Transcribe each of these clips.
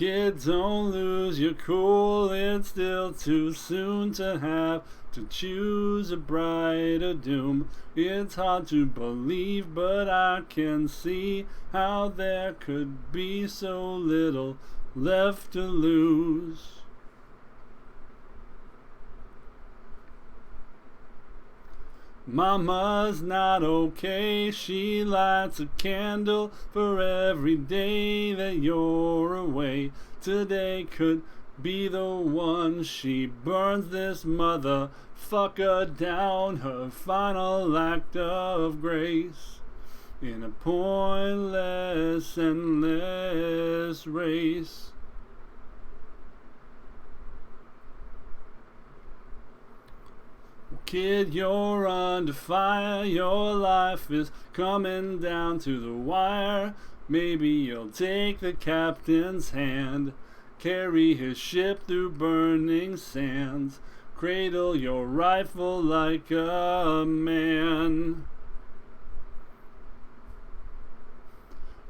Kids, don't lose your cool, it's still too soon to have to choose a bride or doom. It's hard to believe, but I can see how there could be so little left to lose. Mama's not okay, she lights a candle for every day that you're away. Today could be the one, she burns this motherfucker down, her final act of grace, in a pointless, endless race. Kid, you're under fire, your life is coming down to the wire. Maybe you'll take the captain's hand, carry his ship through burning sands, cradle your rifle like a man.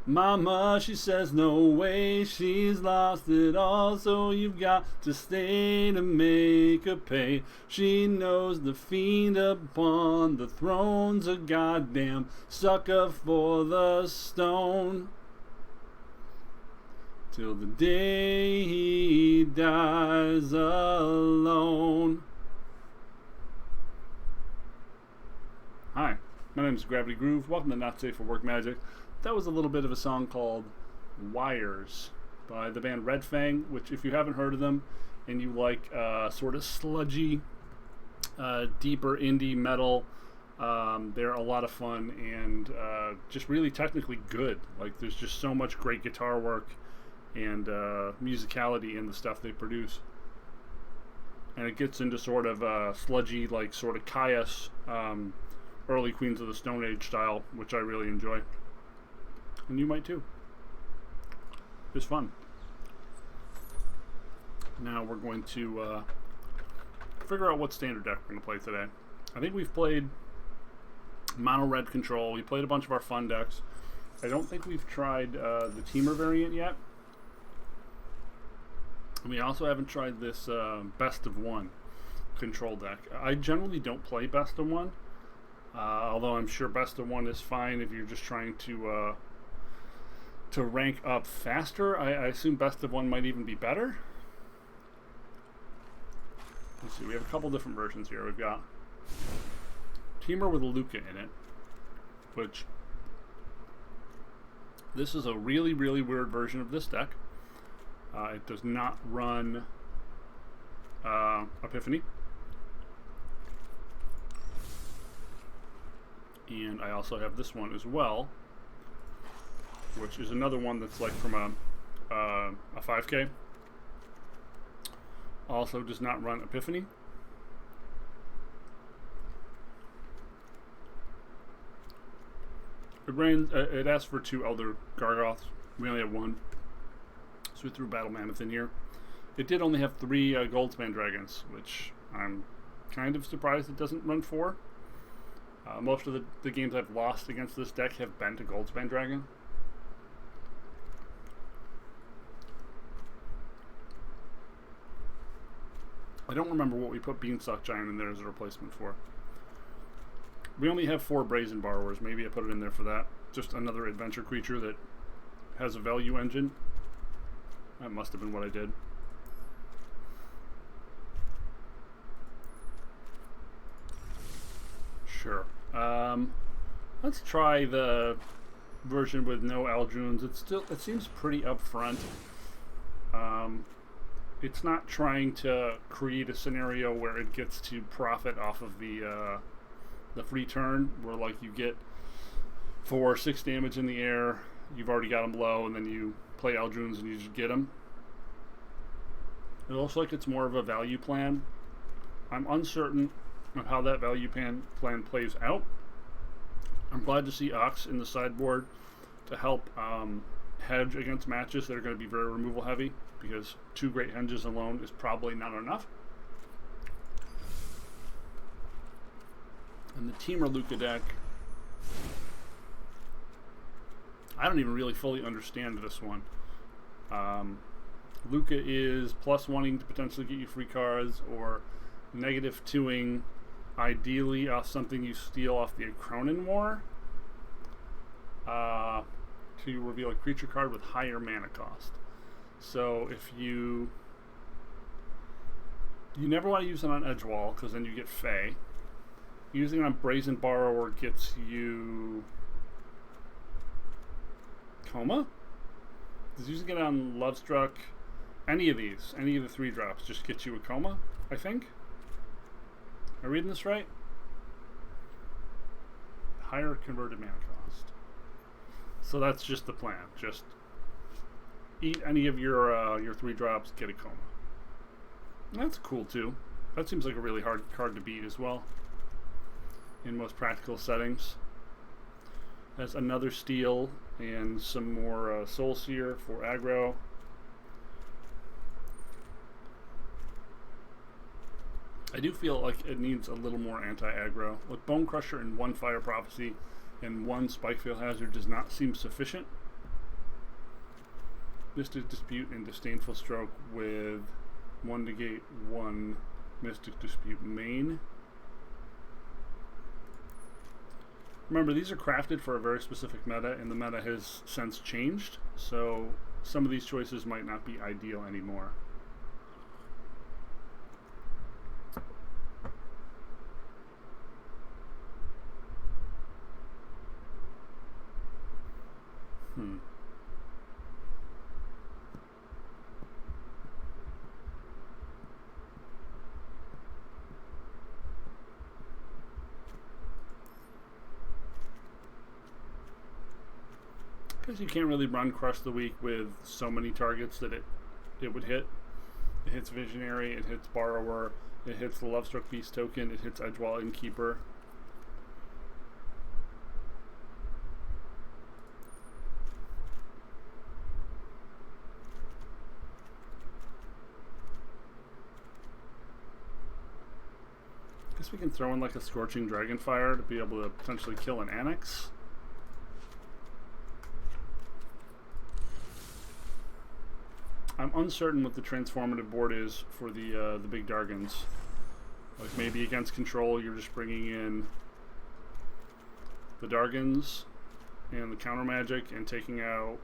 Mama, she says no way, she's lost it all, so you've got to stay to make her pay. She knows the fiend upon the throne's a goddamn sucker for the stone, till the day he dies alone. Hi, my name is Gravity Groove. Welcome to Not Safe for Work Magic. That was a little bit of a song called Wires by the band Red Fang, which if you haven't heard of them and you like sort of sludgy, deeper indie metal, they're a lot of fun and just really technically good. Like there's just so much great guitar work and musicality in the stuff they produce. And it gets into sort of sludgy, like sort of Caius, early Queens of the Stone Age style, which I really enjoy. And you might too. It's fun. Now we're going to figure out what standard deck we're going to play today. I think we've played mono red control. We played a bunch of our fun decks. I don't think we've tried the Temur variant yet. And we also haven't tried this best of one control deck. I generally don't play best of one, although I'm sure best of one is fine if you're just trying to rank up faster. I assume best of one might even be better. Let's see, we have a couple different versions here. We've got Temur with a Luca in it, which this is a really, really weird version of this deck. It does not run Epiphany. And I also have this one as well, which is another one that's like from a 5K. Also does not run Epiphany. It asks for 2 Elder Gargoths. We only have 1. So we threw Battle Mammoth in here. It did only have 3 Goldspan Dragons, which I'm kind of surprised it doesn't run 4. Most of the games I've lost against this deck have been to Goldspan Dragon. I don't remember what we put Beanstalk Giant in there as a replacement for. We only have 4 Brazen Borrowers. Maybe I put it in there for that. Just another adventure creature that has a value engine. That must have been what I did. Sure. Let's try the version with no Aldruns. It seems pretty upfront. It's not trying to create a scenario where it gets to profit off of the free turn, where like you get 4 or 6 damage in the air, you've already got them low, and then you play Aldruns and you just get them. It looks like it's more of a value plan. I'm uncertain of how that value plan plays out. I'm glad to see Ox in the sideboard to help hedge against matches that are going to be very removal heavy, because 2 Great Henges alone is probably not enough. And the Temur Luca deck, I don't even really fully understand this one. Luca is plus wanting to potentially get you free cards, or negative 2ing, ideally off something you steal off the Cronin War, to reveal a creature card with higher mana cost. So if you never want to use it on Edgewall, because then you get Fey. Using it on Brazen Borrower gets you Coma. Does using it on Lovestruck, any of the 3-drops, just gets you a Coma, I think? Am I reading this right? Higher converted mana cost. So that's just the plan. Just eat any of your 3-drops, get a Coma. And that's cool too. That seems like a really hard card to beat as well in most practical settings. Has another steal and some more Soul Seer for aggro. I do feel like it needs a little more anti-aggro. Like Bone Crusher and 1 Fire Prophecy and 1 Spikefield Hazard does not seem sufficient. Mystic Dispute and Disdainful Stroke with 1 negate, 1 Mystic Dispute main. Remember, these are crafted for a very specific meta, and the meta has since changed, so some of these choices might not be ideal anymore. Because you can't really run Crush the Weak with so many targets that it would hit. It hits Visionary, it hits Borrower, it hits the Lovestruck Beast token, it hits Edgewall Innkeeper. Guess we can throw in like a Scorching Dragonfire to be able to potentially kill an Annex. I'm uncertain what the transformative board is for the big Dargans. Like maybe against control, you're just bringing in the Dargans and the counter magic and taking out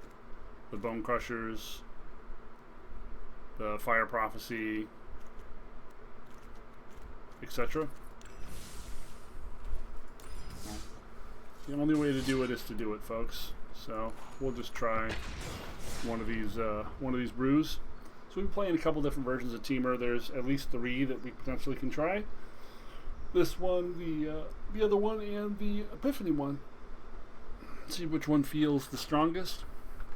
the Bone Crushers, the Fire Prophecy, etc. The only way to do it is to do it, folks. So we'll just try one of these brews. So we've been playing a couple different versions of Temur. There's at least 3 that we potentially can try. This one, the other one, and the Epiphany one. Let's see which one feels the strongest.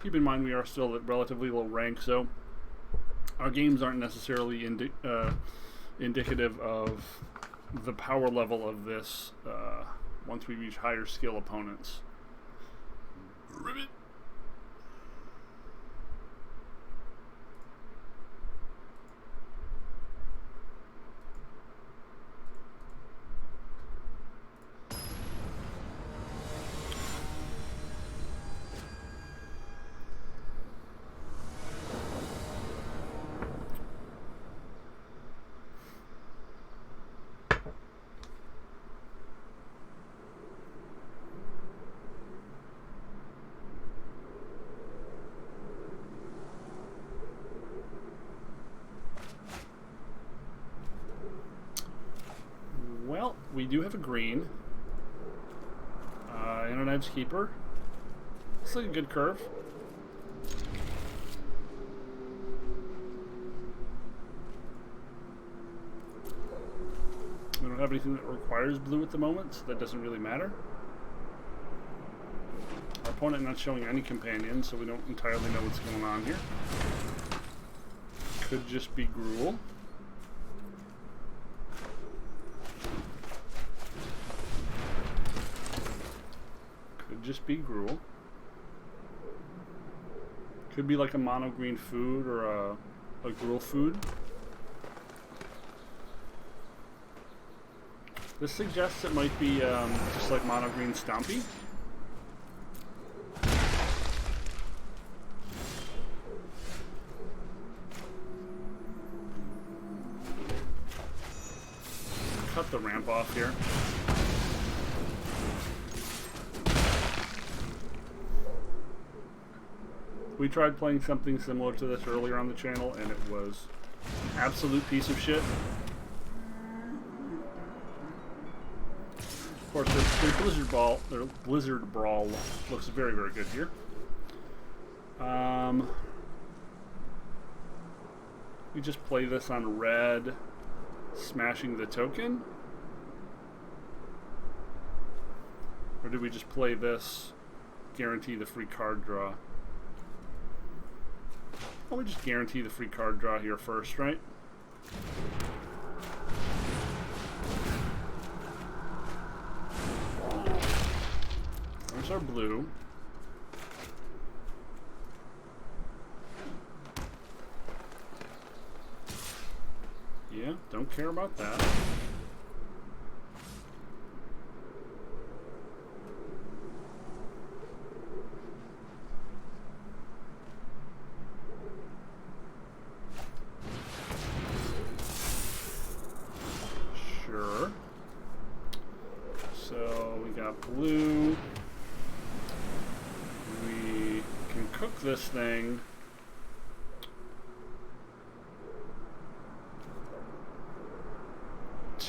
Keep in mind we are still at relatively low rank, so our games aren't necessarily indicative of the power level of this once we reach higher skill opponents. Ribbit. We do have a green and an Edge Keeper. Looks like a good curve. We don't have anything that requires blue at the moment, so that doesn't really matter. Our opponent not showing any companions, so we don't entirely know what's going on here. Could just be Gruul. Just be Gruul. Could be like a mono green food or a Gruul food. This suggests it might be just like mono green Stompy. cut the ramp off here. We tried playing something similar to this earlier on the channel, and it was an absolute piece of shit. Of course, their Blizzard Brawl looks very, very good here. We just play this on red, smashing the token? Or do we just play this, guarantee the free card draw? Well, we just guarantee the free card draw here first, right? There's our blue. Yeah, don't care about that. Sure. So we got blue. We can cook this thing.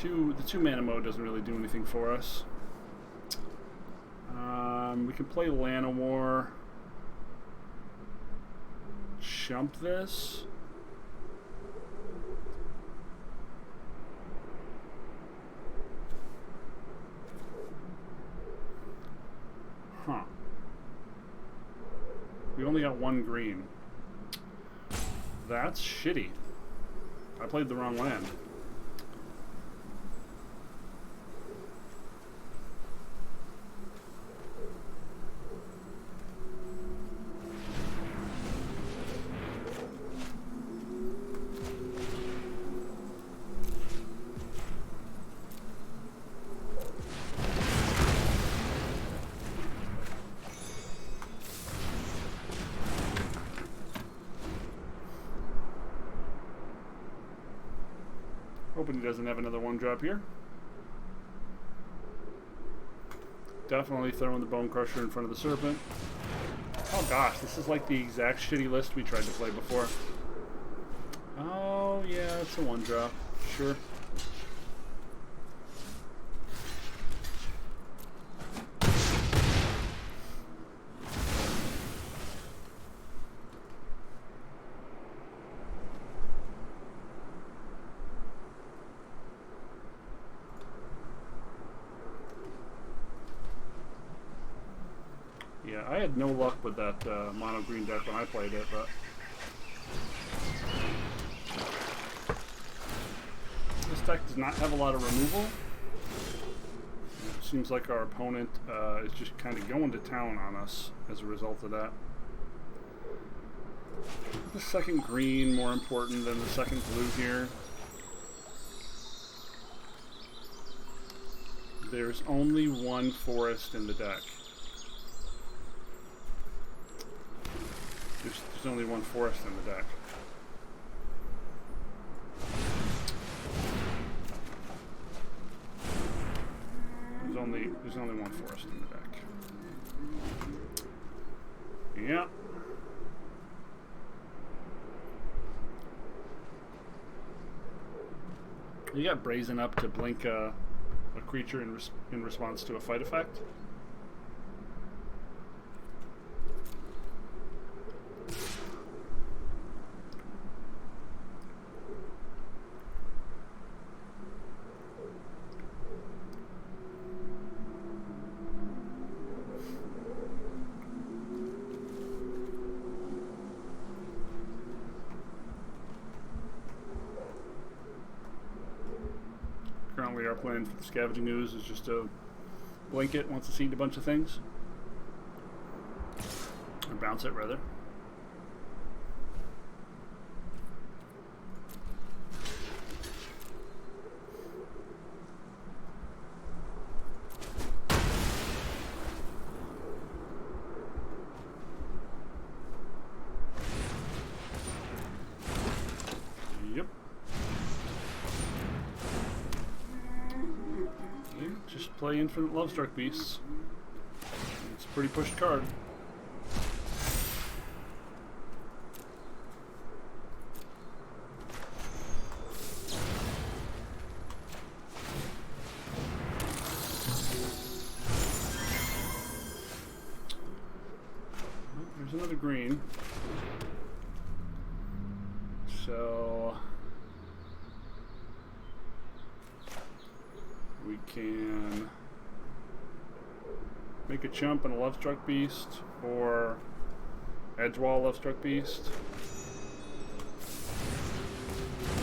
The 2-mana mode doesn't really do anything for us. We can play Llanowar. Jump this. Huh. We only got 1 green. That's shitty. I played the wrong land. Hoping he doesn't have another 1-drop here. Definitely throwing the Bone Crusher in front of the Serpent. Oh gosh, this is like the exact shitty list we tried to play before. Oh yeah, it's a 1-drop. Sure. Yeah, I had no luck with that mono green deck when I played it, but this deck does not have a lot of removal. It seems like our opponent is just kind of going to town on us as a result of that. The second green more important than the second blue here. There's only 1 forest in the deck. There's only 1 forest in the deck. There's only 1 forest in the deck. Yeah. You got Brazen up to blink a creature in response to a fight effect. Currently our plan for the Scavenging Ooze is just to blanket once it's eaten a bunch of things. Or bounce it, rather. play Infinite Lovestruck Beasts. It's a pretty pushed card. There's another green. So we can make a chump and a Lovestruck Beast, or Edgewall Lovestruck Beast.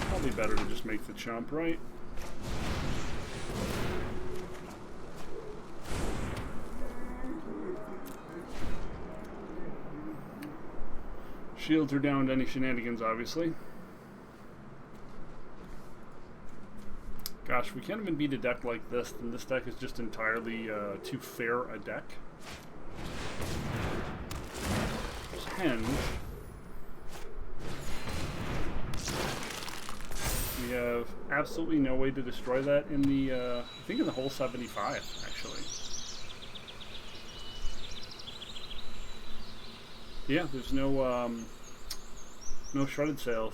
Probably better to just make the chump, right? Shields are down to any shenanigans, obviously. Gosh, we can't even beat a deck like this, and this deck is just entirely too fair a deck. There's Henge. We have absolutely no way to destroy that in the, I think in the whole 75, actually. Yeah, there's no, no shredded sails.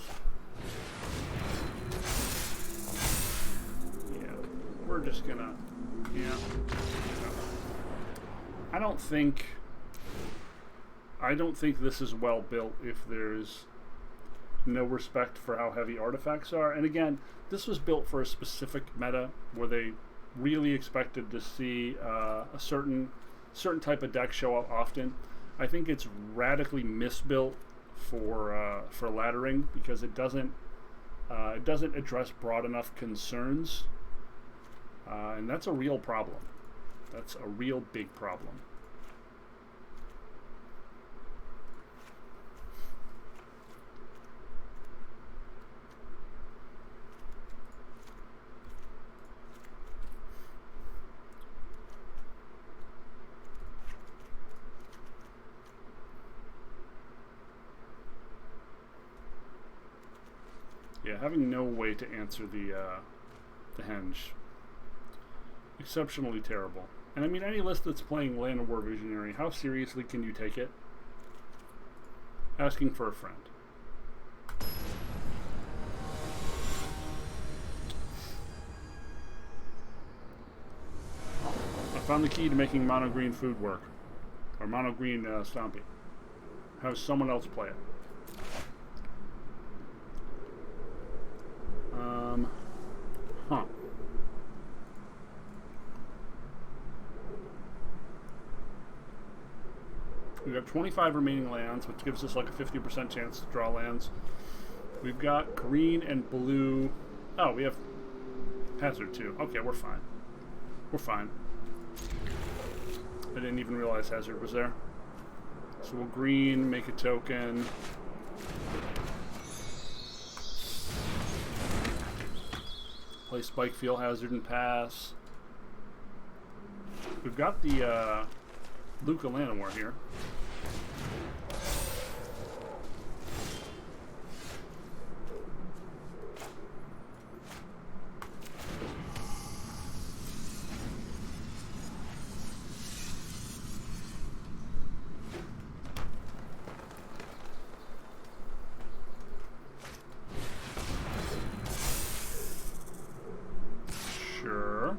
We're just gonna, yeah. I don't think this is well built if there's no respect for how heavy artifacts are. And again, this was built for a specific meta where they really expected to see a certain type of deck show up often. I think it's radically misbuilt for laddering because it doesn't address broad enough concerns. And that's a real problem. That's a real big problem. Yeah, having no way to answer the Henge. Exceptionally terrible. And I mean, any list that's playing Land of War Visionary, how seriously can you take it? Asking for a friend. I found the key to making mono green food work. Or mono green Stompy. Have someone else play it. Huh. We've got 25 remaining lands, which gives us like a 50% chance to draw lands. We've got green and blue. Oh, we have Hazard too. Okay, we're fine. We're fine. I didn't even realize Hazard was there. So we'll green, make a token. Play Spike Field Hazard and pass. We've got the Luca Llanowar here. Sure.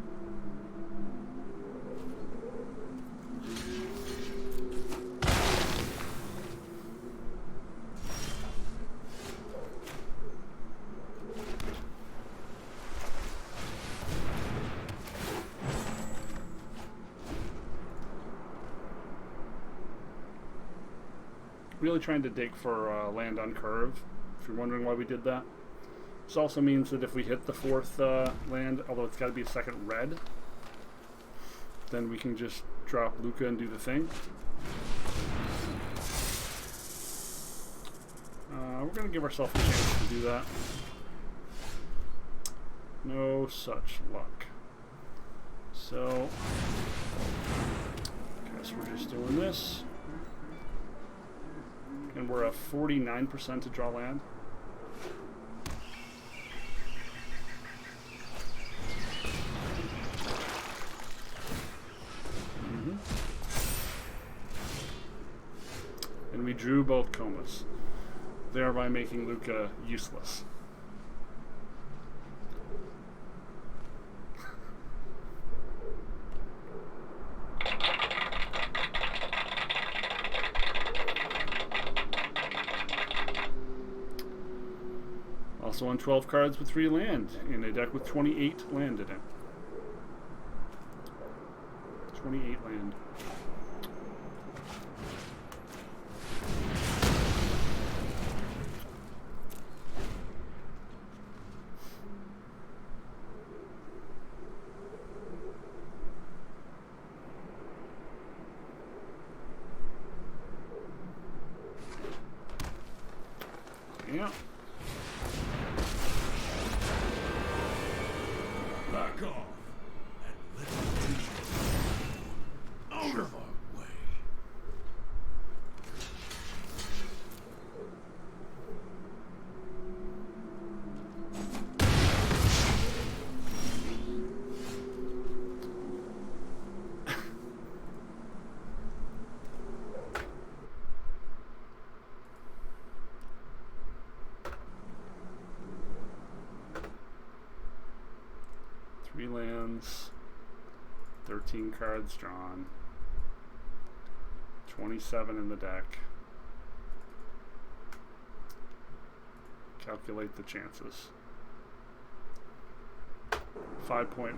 Really trying to dig for land on curve, if you're wondering why we did that. This also means that if we hit the fourth land, although it's got to be a second red, then we can just drop Luca and do the thing. We're going to give ourselves a chance to do that. No such luck. So, guess we're just doing this. And we're at 49% to draw land. drew both comas, thereby making Luca useless. Also on 12 cards with 3 land in a deck with 28 land in it. 28 land. Yeah. Back off and let me teach you. Out of our way. Three lands, 13 cards drawn, 27 in the deck. Calculate the chances. 5.1.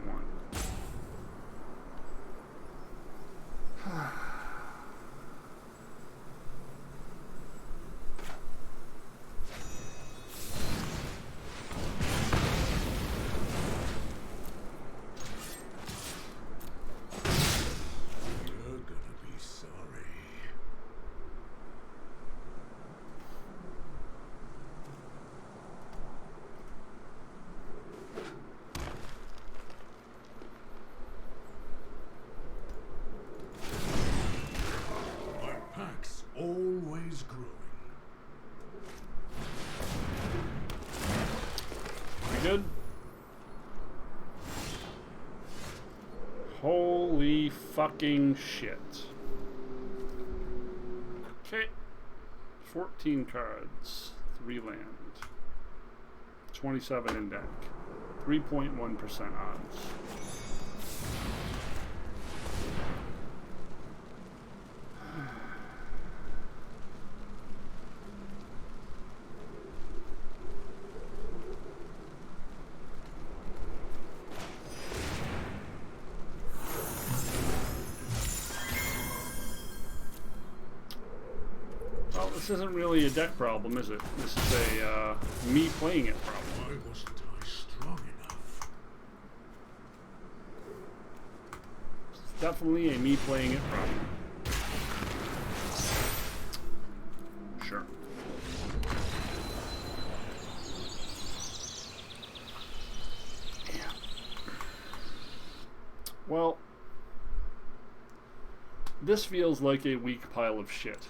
Always growing. Pretty good. Holy fucking shit. Okay. 14 cards. 3 land. 27 in deck. 3.1% odds. Well, this isn't really a deck problem, is it? This is a me playing it problem. Why wasn't I strong enough? It's definitely a me playing it problem. Sure. Yeah. Well, this feels like a weak pile of shit.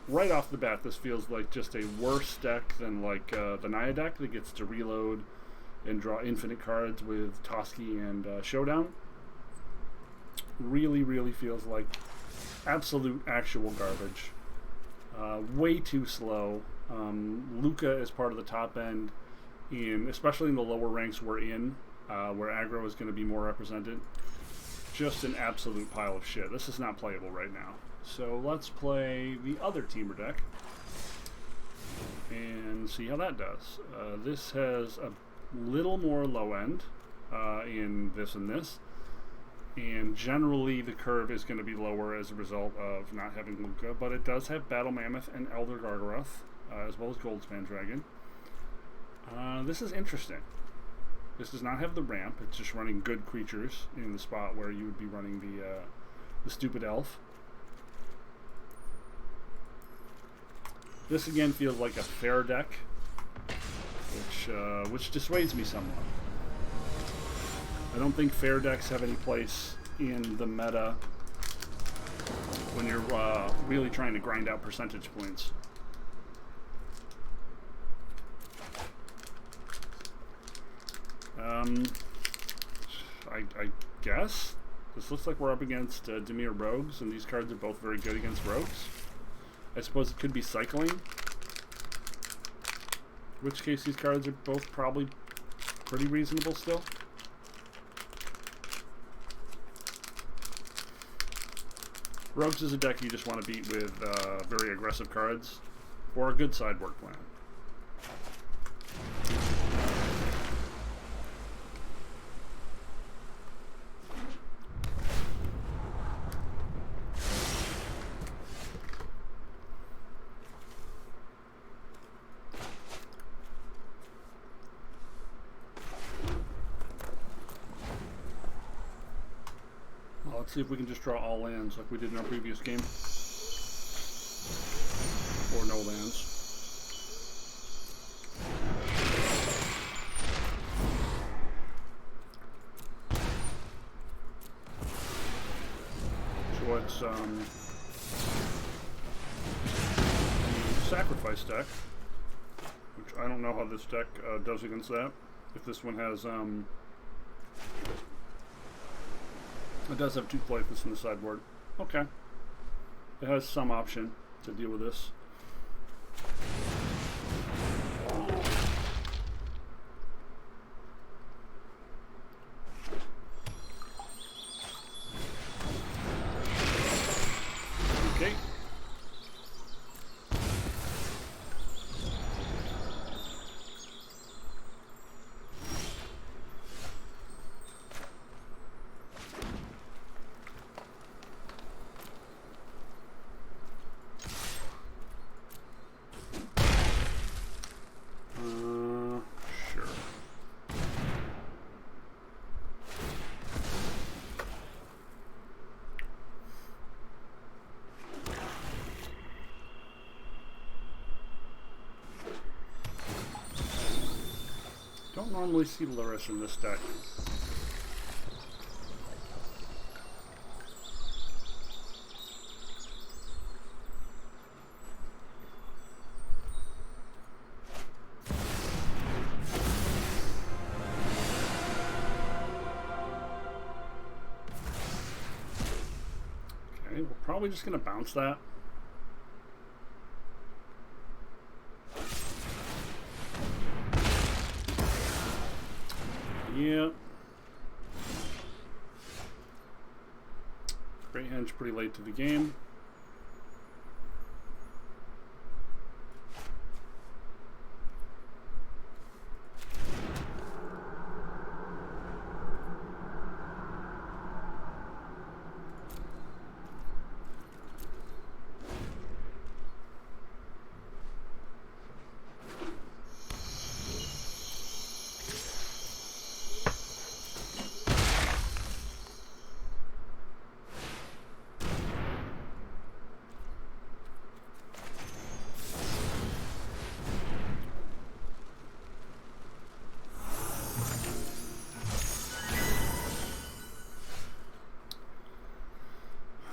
Right off the bat, this feels like just a worse deck than like the Naya deck that gets to reload and draw infinite cards with Toski and Showdown. Really, really feels like absolute actual garbage. Way too slow. Luca is part of the top end, especially in the lower ranks we're in, where aggro is going to be more represented. Just an absolute pile of shit. This is not playable right now. So let's play the other Temur deck and see how that does. This has a little more low end in this and this, and generally the curve is going to be lower as a result of not having Luca, but it does have Battle Mammoth and Elder Gargaroth, as well as Goldspan Dragon. This is interesting. This does not have the ramp. It's just running good creatures in the spot where you would be running the stupid elf. This again feels like a fair deck, which dissuades me somewhat. I don't think fair decks have any place in the meta when you're really trying to grind out percentage points. I guess this looks like we're up against Dimir Rogues, and these cards are both very good against Rogues. I suppose it could be cycling. In which case these cards are both probably pretty reasonable still. Rogues is a deck you just want to beat with very aggressive cards or a good sideboard plan. Let's see if we can just draw all lands like we did in our previous game. Or no lands. So it's the sacrifice deck, which I don't know how this deck does against that. If this one has it does have 2 lifeless in the sideboard. Okay. It has some option to deal with this. Okay. Sure. Don't normally see Luris in this deck. Okay, we're probably just going to bounce that. Yep. Great Henge pretty late to the game.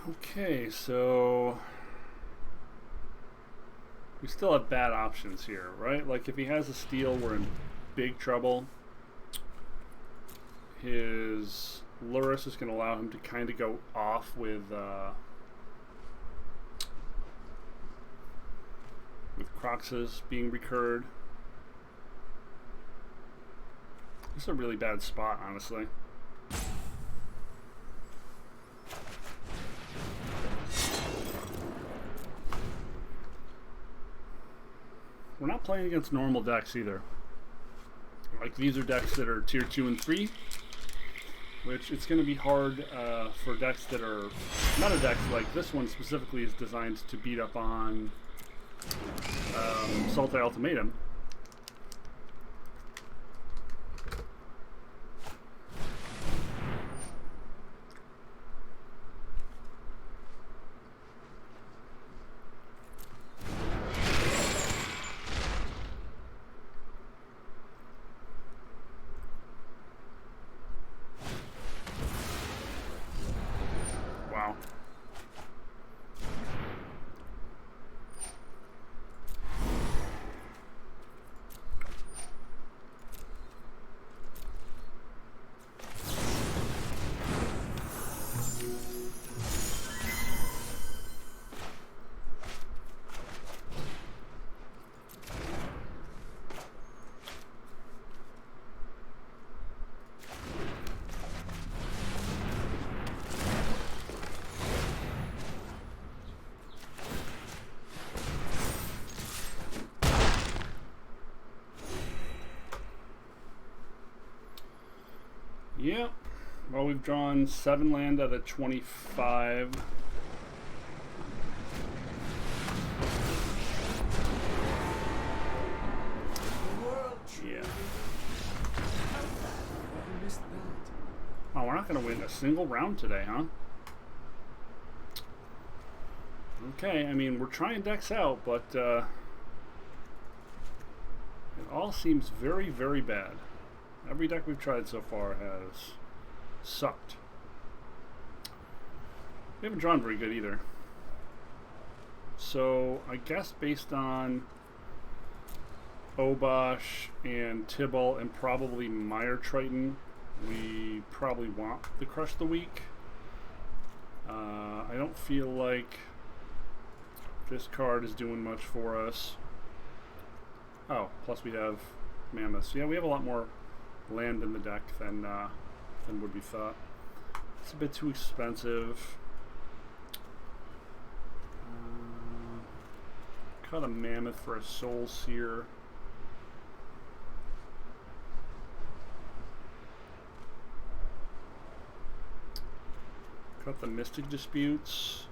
Okay, so we still have bad options here, right? Like if he has a steal, we're in big trouble. His Luris is going to allow him to kind of go off with Croxes being recurred. This is a really bad spot, honestly. We're not playing against normal decks either. Like these are decks that are tier 2 and 3, which it's going to be hard for decks that are meta decks like this one specifically is designed to beat up on Sultai Ultimatum. Yep. Well, we've drawn 7 land out of 25. Yeah. Oh, we're not going to win a single round today, huh? Okay, I mean, we're trying decks out, but it all seems very, very bad. Every deck we've tried so far has sucked. We haven't drawn very good either. So, I guess based on Obosh and Tibble and probably Mire Triton, we probably want the Crush the Week. I don't feel like this card is doing much for us. Oh, plus we have Mammoths. Yeah, we have a lot more land in the deck than would be thought. It's a bit too expensive. Cut a Mammoth for a Soul Seer. Cut the Mystic Disputes.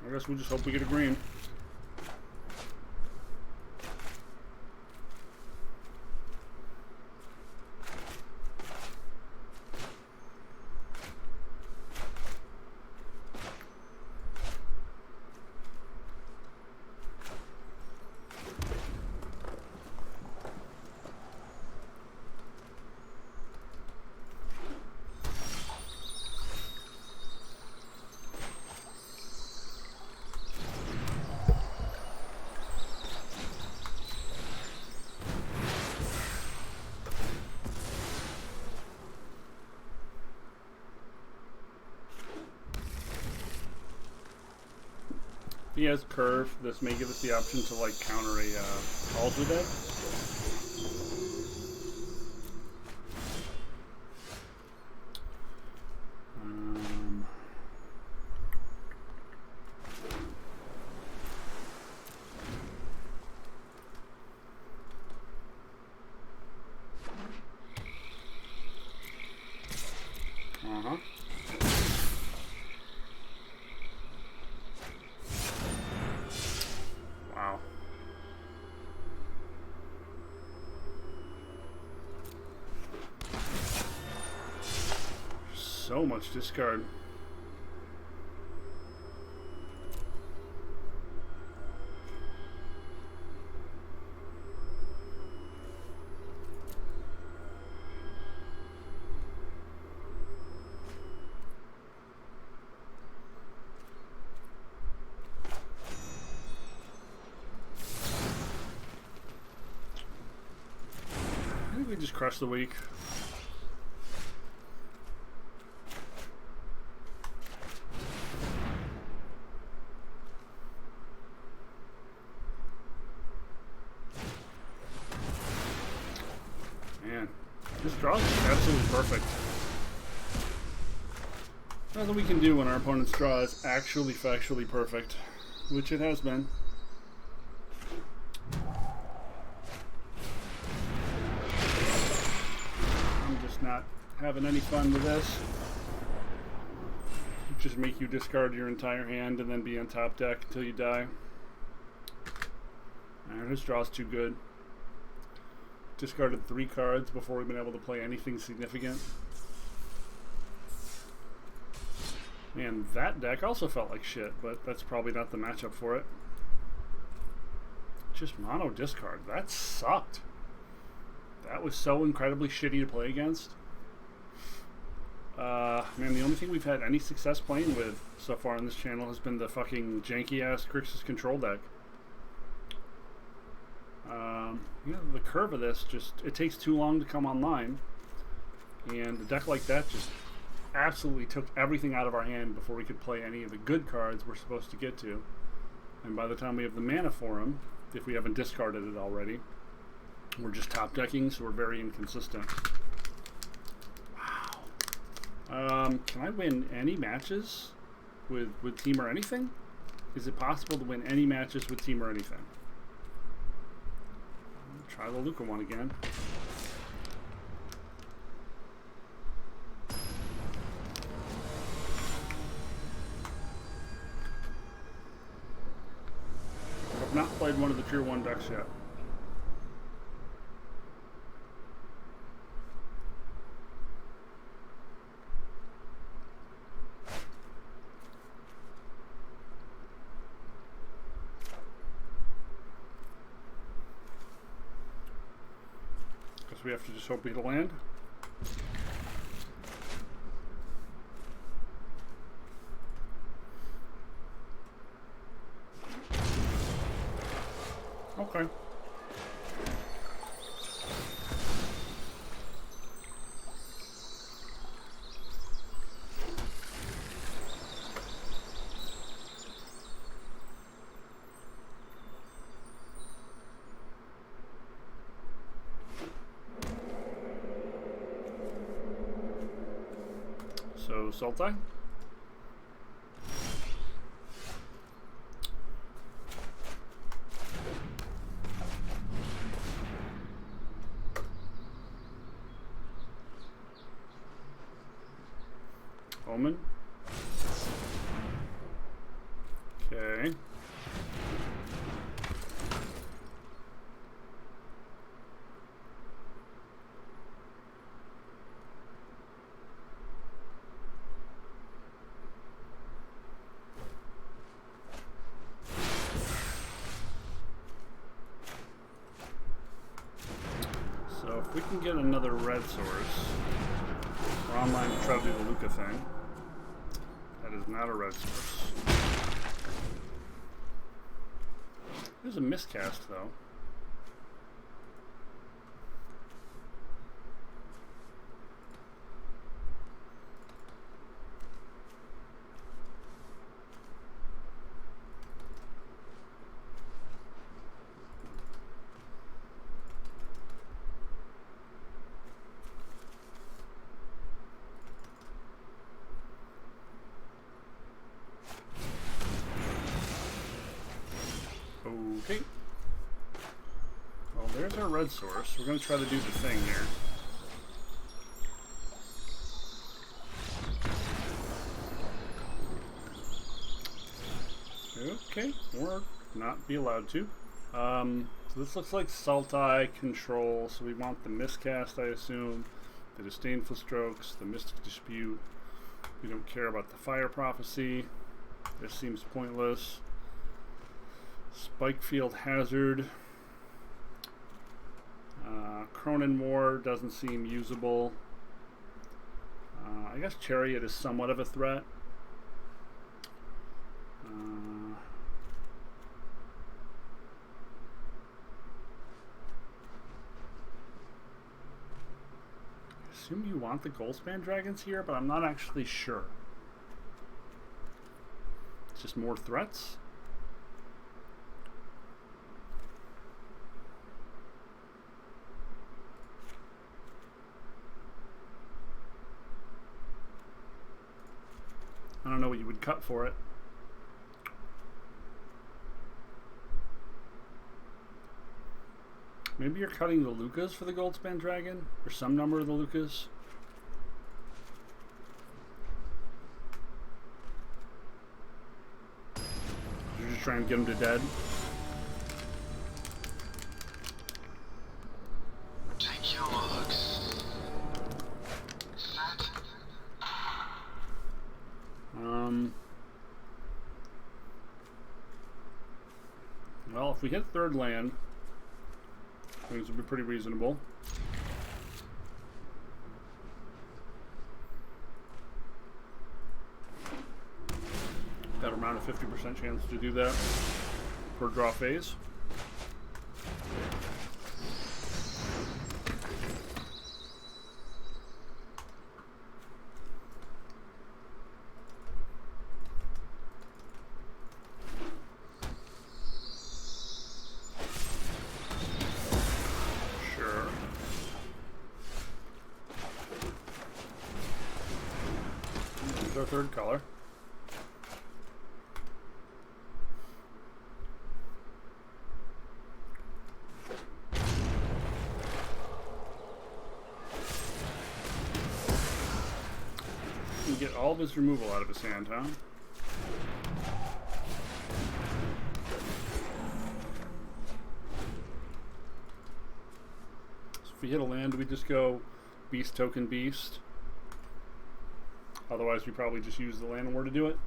I guess we'll just hope we get a green. He has Curve. This may give us the option to like counter a Calls with it. Wow. So much discard. I think we just crushed the week. Man, this draw is absolutely perfect. Nothing we can do when our opponent's draw is actually factually perfect, which it has been. I'm just not having any fun with this. Just make you discard your entire hand and then be on top deck until you die. And his draw's too good. Discarded 3 cards before we've been able to play anything significant. Man, that deck also felt like shit, but that's probably not the matchup for it. Just mono discard. That sucked. That was so incredibly shitty to play against. Man, the only thing we've had any success playing with so far on this channel has been the fucking janky-ass Grixis control deck. You know, the curve of this just, it takes too long to come online. And a deck like that just absolutely took everything out of our hand before we could play any of the good cards we're supposed to get to. And by the time we have the mana for them, if we haven't discarded it already, we're just top decking, so we're very inconsistent. Wow. Can I win any matches with Temur anything? Is it possible to win any matches with Temur anything? Try the Luca one again. I've not played one of the Tier 1 decks yet. Guess we have to just hope we hit a land. Okay. So, Sultai? Omen. Okay. So if we can get another red source, we're online to try to do the Luca thing. That is not a red source. There's a miscast though. Okay. Well, there's our red source. We're going to try to do the thing here. Okay, or not be allowed to. So this looks like Sultai control, so we want the miscast, I assume, the Disdainful Strokes, the Mystic Dispute. We don't care about the Fire Prophecy. This seems pointless. Spikefield Hazard. Cronin War doesn't seem usable. I guess Chariot is somewhat of a threat. I assume you want the Goldspan Dragons here, but I'm not actually sure. It's just more threats. I don't know what you would cut for it. Maybe you're cutting the Lucas for the Goldspan Dragon, or some number of the Lucas. You're just trying to get them to dead. Take your looks. Well, if we hit third land, things would be pretty reasonable. Got around a 50% chance to do that per draw phase. third color. And get all of his removal out of his hand, huh? So if we hit a land, we just go beast token beast. Otherwise, we probably just use the land war to do it.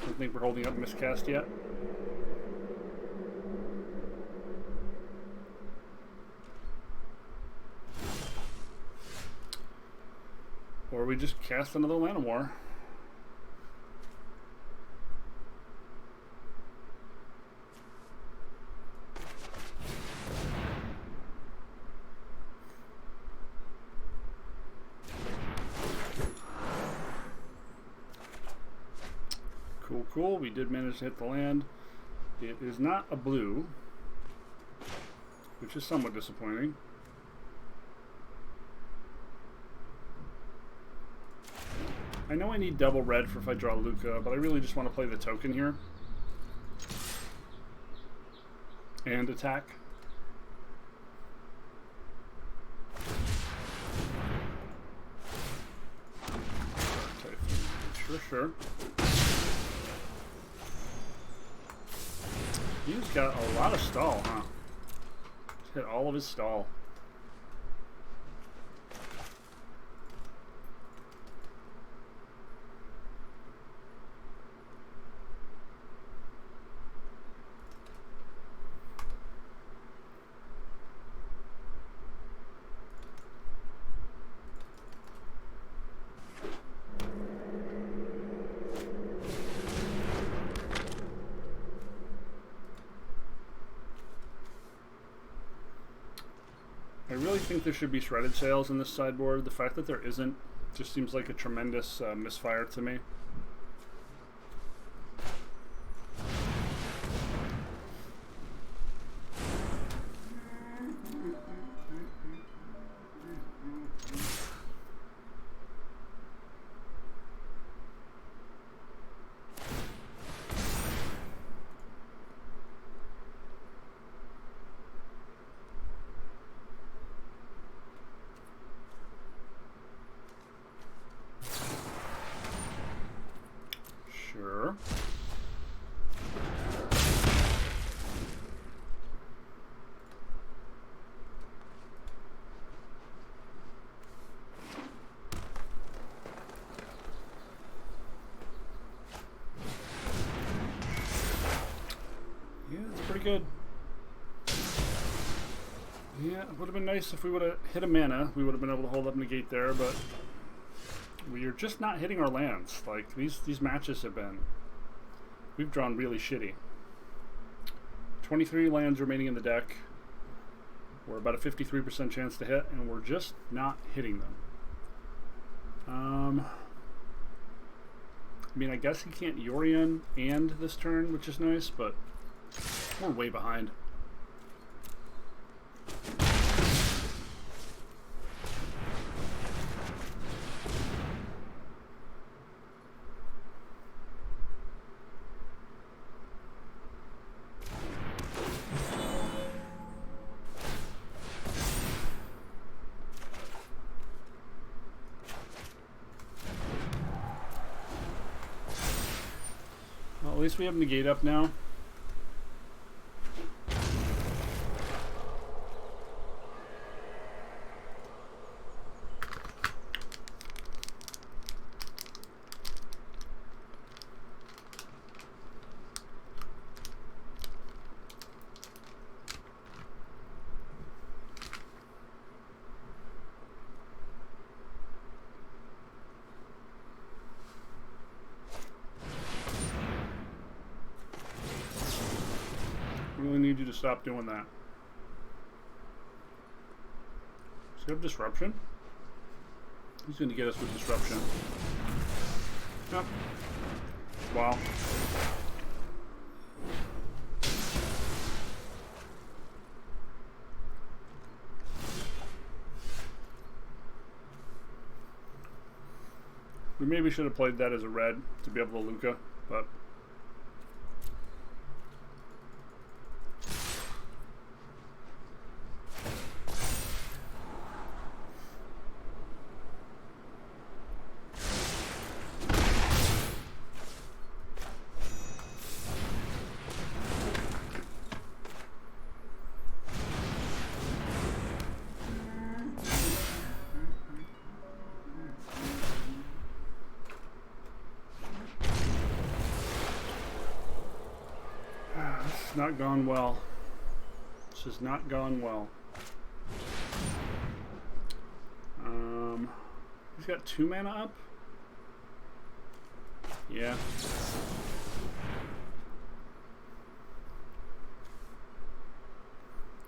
Don't think we're holding up miscast yet. Or we just cast another land war. Cool, we did manage to hit the land. It is not a blue, which is somewhat disappointing. I know I need double red for if I draw Luca, but I really just want to play the token here. And attack. Sure. He's got a lot of stall, huh? Just hit all of his stall. I really think there should be shredded sails in this sideboard. The fact that there isn't just seems like a tremendous misfire to me. Sure. Yeah, it's pretty good. Yeah, it would have been nice if we would have hit a mana. We would have been able to hold up negate there, but we are just not hitting our lands. Like, these matches have been... We've drawn really shitty. 23 lands remaining in the deck. We're about a 53% chance to hit, and we're just not hitting them. I mean, I guess he can't Yorion and this turn, which is nice, but we're way behind. Well, at least we have negate up now. I really need you to stop doing that. Does he have disruption? He's going to get us with disruption. Yep. Wow. We maybe should have played that as a red to be able to Luca, but it's not gone well. This has not gone well. He's got 2 mana up? Yeah.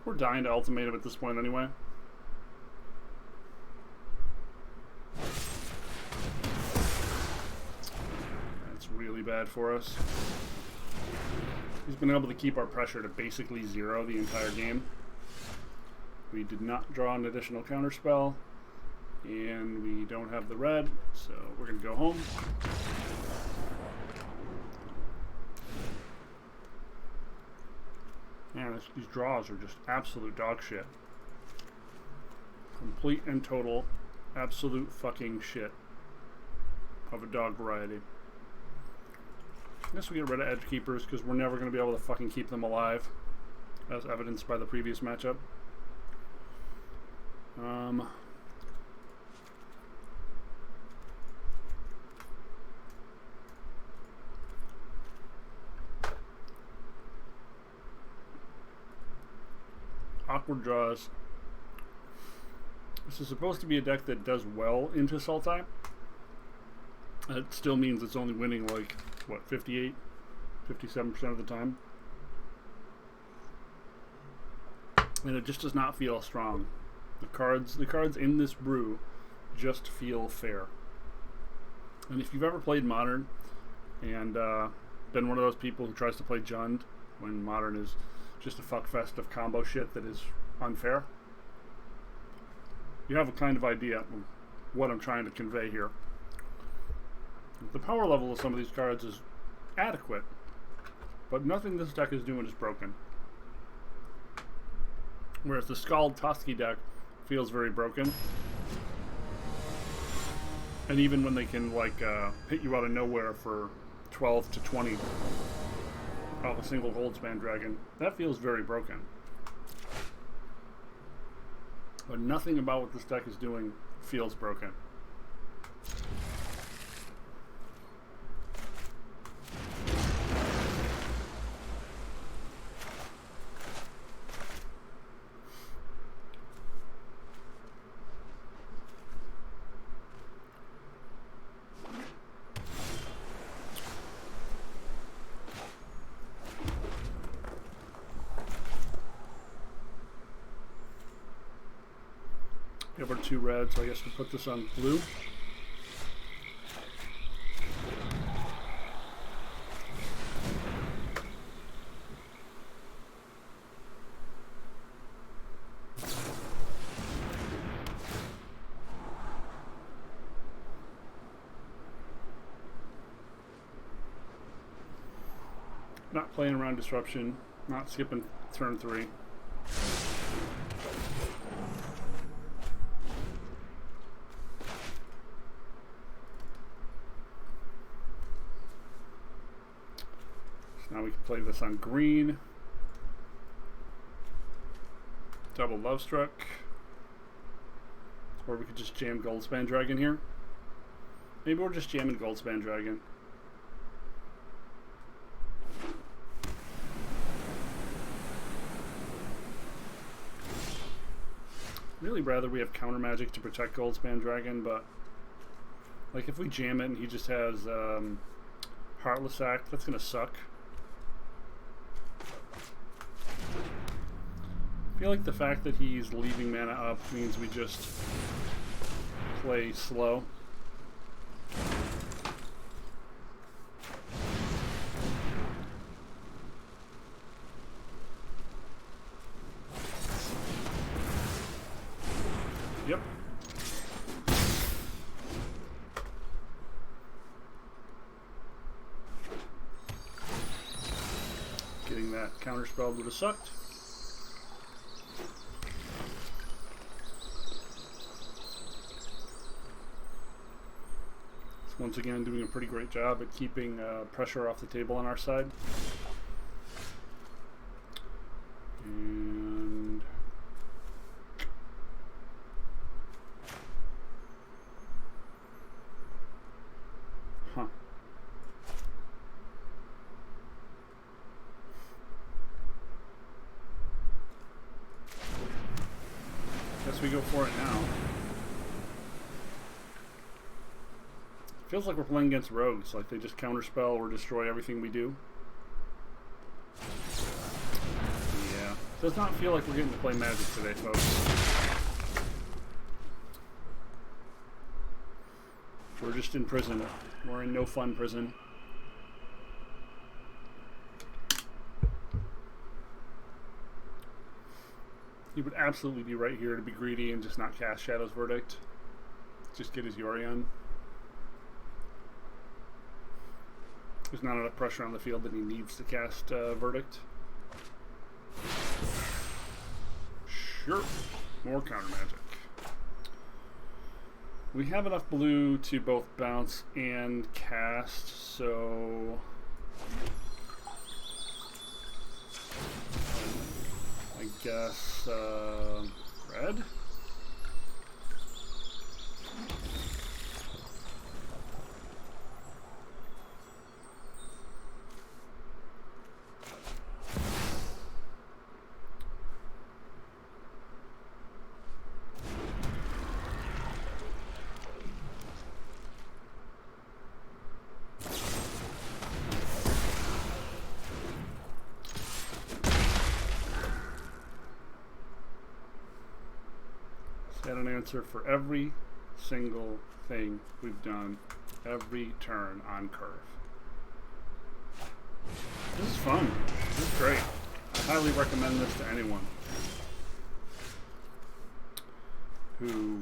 We're dying to ultimate him at this point anyway. That's really bad for us. He's been able to keep our pressure to basically 0 the entire game. We did not draw an additional counterspell, and we don't have the red, so we're going to go home. Man, these draws are just absolute dog shit. Complete and total absolute fucking shit of a dog variety. I guess we get rid of edge keepers because we're never going to be able to fucking keep them alive, as evidenced by the previous matchup. Awkward draws. This is supposed to be a deck that does well into Sultai. It still means it's only winning like, what, 58, 57% of the time. And it just does not feel strong. The cards in this brew just feel fair. And if you've ever played Modern and been one of those people who tries to play Jund when Modern is just a fuckfest of combo shit that is unfair, you have a kind of idea of what I'm trying to convey here. The power level of some of these cards is adequate, but nothing this deck is doing is broken. Whereas the Skald Toski deck feels very broken. And even when they can like hit you out of nowhere for 12 to 20 off a single Goldspan Dragon, that feels very broken. But nothing about what this deck is doing feels broken. We have our 2 red, so I guess we'll put this on blue. Not playing around disruption, not skipping turn 3. Now we can play this on green. Double Love Struck. Or we could just jam Goldspan Dragon here. Maybe we're just jamming Goldspan Dragon. Really rather we have counter magic to protect Goldspan Dragon, but like if we jam it and he just has Heartless Act, that's gonna suck. I feel like the fact that he's leaving mana up means we just play slow. Yep. that counterspell would have sucked. It's once again doing a pretty great job at keeping pressure off the table on our side. And guess we go for it now. Feels like we're playing against rogues, like they just counterspell or destroy everything we do. Yeah. Does not feel like we're getting to play Magic today, folks. We're just in prison. We're in no fun prison. He would absolutely be right here to be greedy and just not cast Shadow's Verdict. Just get his Yorion. There's not enough pressure on the field that he needs to cast Verdict. Sure. More counter magic. We have enough blue to both bounce and cast, so I guess red? Got an answer for every single thing we've done every turn on curve. This is fun. This is great. I highly recommend this to anyone who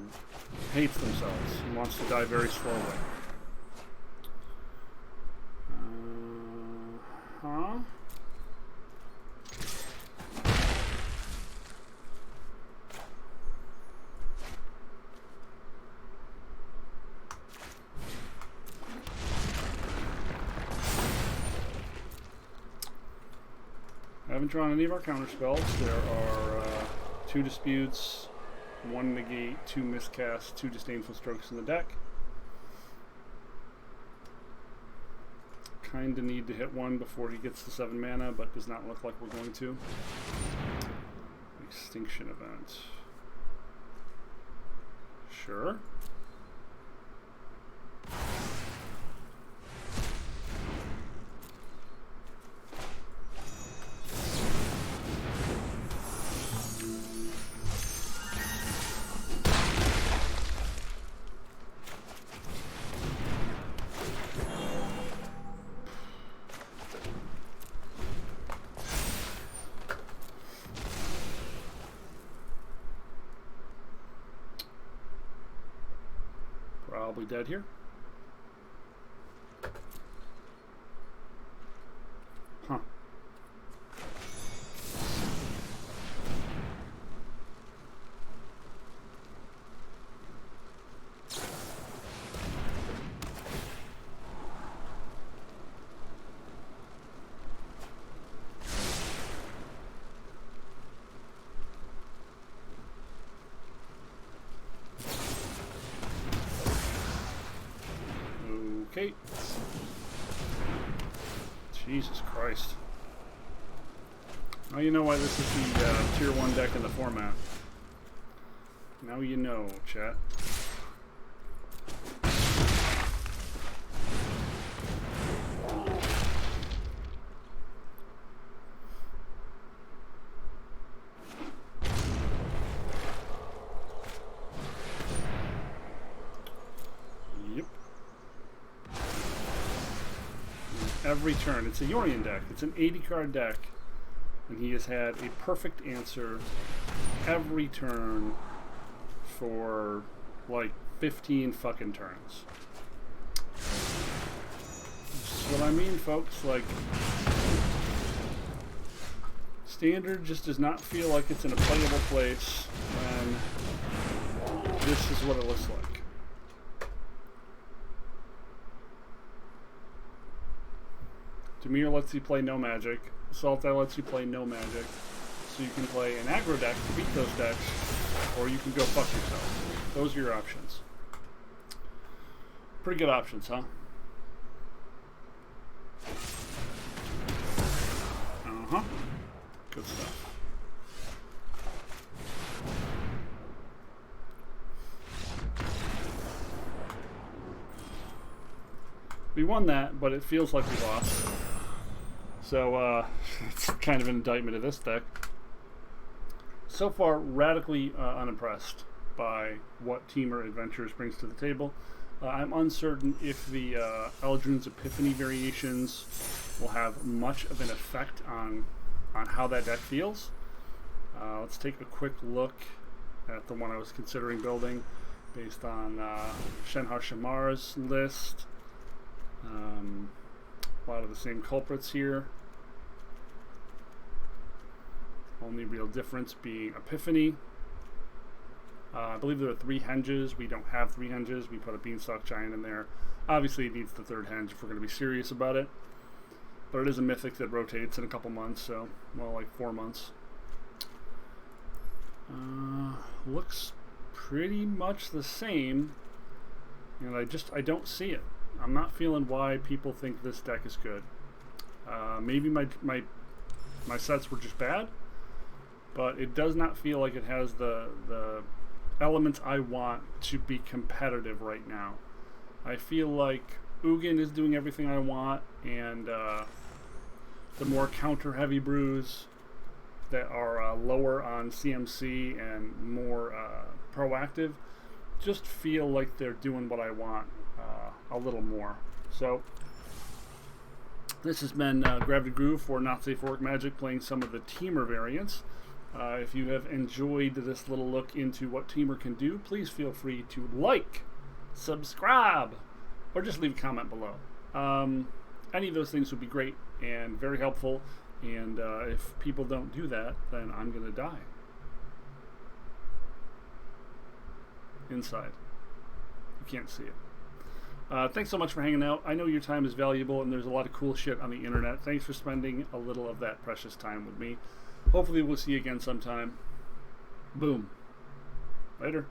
hates themselves and wants to die very slowly. I haven't drawn any of our counter spells. There are 2 disputes, 1 negate, 2 miscasts, 2 disdainful strokes in the deck. Kinda need to hit 1 before he gets the 7 mana, but does not look like we're going to. Extinction event. Sure. Probably dead here. Huh. Okay. Jesus Christ. Now you know why this is the tier 1 deck in the format. Now you know, chat. Every turn. It's a Yorion deck. It's an 80 card deck, and he has had a perfect answer every turn for like 15 fucking turns. That's what I mean, folks. Like, Standard just does not feel like it's in a playable place when this is what it looks like. Temur lets you play no magic. Sultai lets you play no magic. So you can play an aggro deck to beat those decks, or you can go fuck yourself. Those are your options. Pretty good options, huh? Uh-huh. Good stuff. We won that, but it feels like we lost. So, it's kind of an indictment of this deck. So far, radically unimpressed by what Temur Adventures brings to the table. I'm uncertain if the Eldrin's Epiphany variations will have much of an effect on how that deck feels. Let's take a quick look at the one I was considering building based on Shenhar Shamar's list. A lot of the same culprits here. Only real difference being Epiphany. I believe there are 3 henges. We don't have 3 henges. We put a Beanstalk Giant in there. Obviously, it needs the 3rd henge if we're going to be serious about it. But it is a mythic that rotates in a couple months, so, well, like 4 months. Looks pretty much the same. And I don't see it. I'm not feeling why people think this deck is good. Maybe my sets were just bad, but it does not feel like it has the elements I want to be competitive right now. I feel like Ugin is doing everything I want, and the more counter-heavy brews that are lower on CMC and more proactive just feel like they're doing what I want a little more. So this has been Gravity Groove for Not Safe for Work Magic, playing some of the Temur variants. If you have enjoyed this little look into what Temur can do, please feel free to like, subscribe, or just leave a comment below. Any of those things would be great and very helpful, and if people don't do that, then I'm going to die. Inside. You can't see it. Thanks so much for hanging out. I know your time is valuable, and there's a lot of cool shit on the internet. Thanks for spending a little of that precious time with me. Hopefully we'll see you again sometime. Boom. Later.